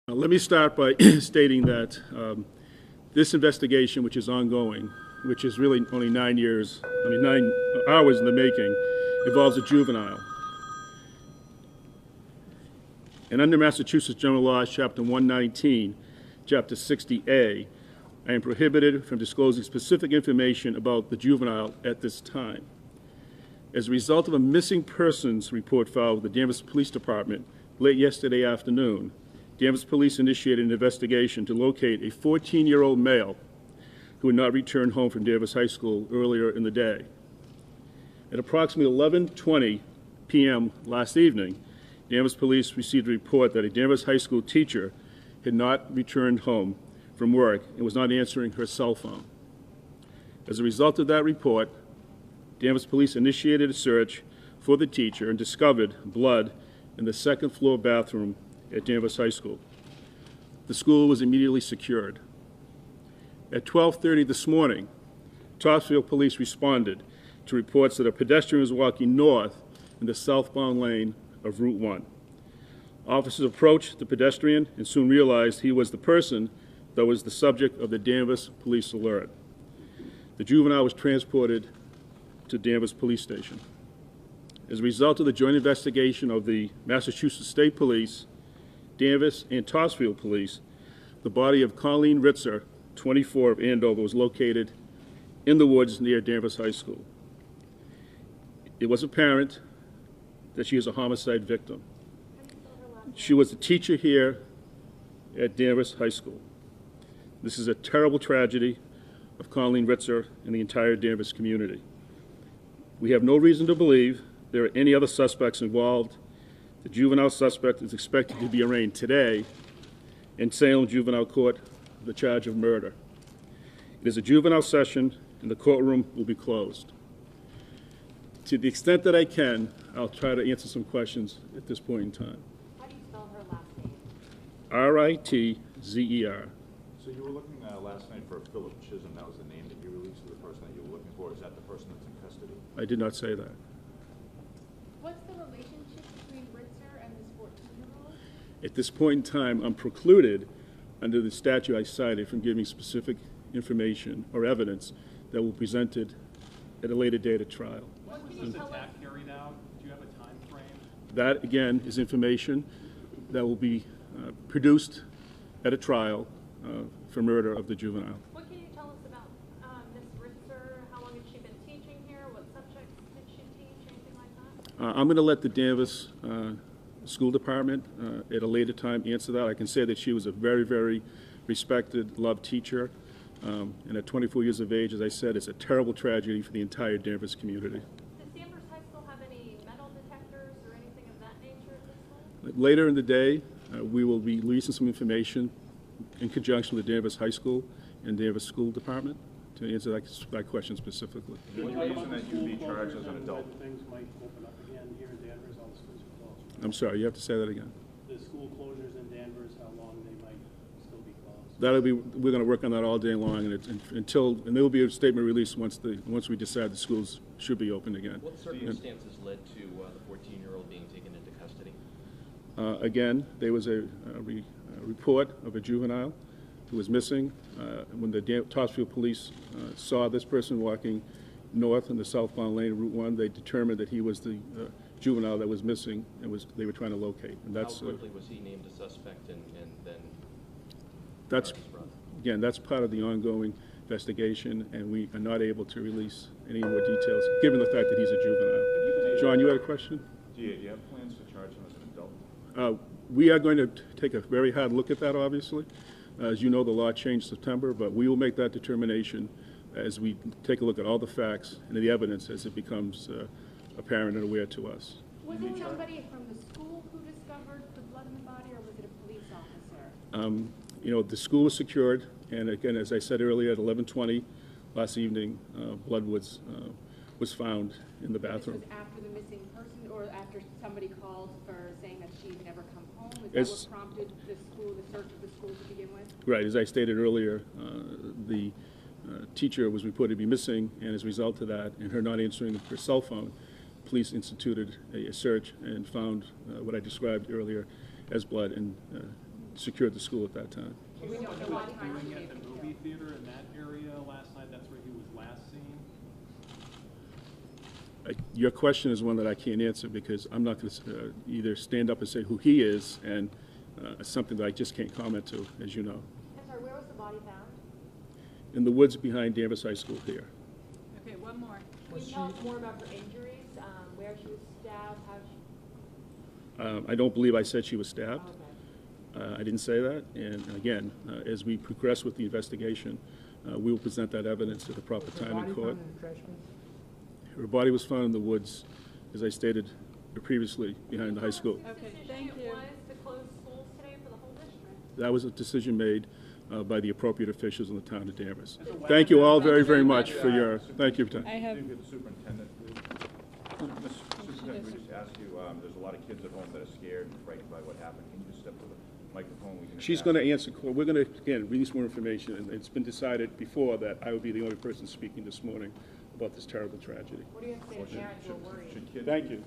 Let me start by stating that this investigation, which is ongoing, which is really only 9 hours in the making, involves a juvenile. And under Massachusetts General Laws, Chapter 119, Chapter 60A, I am prohibited from disclosing specific information about the juvenile at this time. As a result of a missing persons report filed with the Danvers Police Department late yesterday afternoon, Danvers Police initiated an investigation to locate a 14-year-old male who had not returned home from Danvers High School earlier in the day. At approximately 11:20 p.m. last evening, Danvers Police received a report that a Danvers High School teacher had not returned home from work and was not answering her cell phone. As a result of that report, Danvers Police initiated a search for the teacher and discovered blood in the second-floor bathroom at Danvers High School. The school was immediately secured. At 12:30 this morning, Topsfield Police responded to reports that a pedestrian was walking north in the southbound lane of Route 1. Officers approached the pedestrian and soon realized he was the person that was the subject of the Danvers police alert. The juvenile was transported to Danvers Police Station. As a result of the joint investigation of the Massachusetts State Police, Danvers, and Topsfield Police, the body of Colleen Ritzer, 24, of Andover, was located in the woods near Danvers High School. It was apparent that she is a homicide victim. She was a teacher here at Danvers High School. This is a terrible tragedy of Colleen Ritzer and the entire Danvers community. We have no reason to believe there are any other suspects involved. The juvenile suspect is expected to be arraigned today in Salem Juvenile Court for the charge of murder. It is a juvenile session, and the courtroom will be closed. To the extent that I can, I'll try to answer some questions at this point in time. How do you spell her last name? Ritzer. So you were looking last night for Philip Chisholm. That was the name that you released to the person that you were looking for. Is that the person that's in custody? I did not say that. What's the relationship between Ritzer and this 14-year-old? At this point in time, I'm precluded under the statute I cited from giving specific information or evidence that will be presented at a later date of trial. When was this attack carried out? Do you have a time frame? That, again, is information that will be produced at a trial for murder of the juvenile. What can you tell us about Ms. Ritzer? How long has she been teaching here? What subjects did she teach? Anything like that? I'm going to let the Danvers School Department at a later time answer that. I can say that she was a very, very respected, loved teacher. And at 24 years of age, as I said, it's a terrible tragedy for the entire Danvers community. Does Danvers High School have any metal detectors or anything of that nature at this point? Later in the day, we will be releasing some information in conjunction with Danvers High School and Danvers School Department to answer that question specifically. What reason that you'd be charged as an adult? Things might open up again here in Danvers, all the schools are closed. I'm sorry, you have to say that again. The school closures in Danvers, how long they might still be closed? We're going to work on that all day long, and there will be a statement released once we decide the schools should be open again. What circumstances led to the 14-year-old being taken into custody? Again, there was a report of a juvenile who was missing. When the Topsfield Police saw this person walking north in the southbound lane of Route 1, they determined that he was the juvenile that was missing and they were trying to locate. And that's, how quickly was he named a suspect and then that's, charges brought? again, that's part of the ongoing investigation, and we are not able to release any more details, given the fact that he's a juvenile. John, you had a question? Do you have plans to charge him as an adult? We are going to take a very hard look at that, obviously. As you know, the law changed September, but we will make that determination as we take a look at all the facts and the evidence as it becomes apparent and aware to us. Was it somebody from the school who discovered the blood in the body, or was it a police officer? The school was secured, and again, as I said earlier, at 11:20 last evening, blood was found in the bathroom. This was after the missing person, or after somebody called for saying that she'd never come home? Is that what prompted the search of the school to begin with? Right, as I stated earlier, the teacher was reported to be missing, and as a result of that, and her not answering her cell phone, police instituted a search and found what I described earlier as blood, and secured the school at that time. We don't know He was what time she doing gave at it the to. movie theater in that area last night, that's where he was last seen? Your question is one that I can't answer because I'm not going to either stand up and say who he is, and something that I just can't comment to, as you know. I'm sorry, where was the body found? In the woods behind Danvers High School here. Okay, one more. Can you tell us more about her injuries, where she was stabbed, how she... I don't believe I said she was stabbed. Okay. I didn't say that. And again, as we progress with the investigation, we will present that evidence at the proper time in court. Her body was found in the woods, as I stated previously, behind the high school. Okay, thank you. Was to close schools today for the whole district? That was a decision made by the appropriate officials in the town of Danvers. Thank you all very, very much for your, thank you. I have, Maybe the superintendent, please. Mr. Superintendent, we just asked you, there's a lot of kids at home that are scared and frightened by what happened. Can you just step to the microphone? We can She's ask- going to answer, we're going to, again, release more information, and it's been decided before that I would be the only person speaking this morning about this terrible tragedy. What do you have to say to parents who are worried? Should kids Thank you.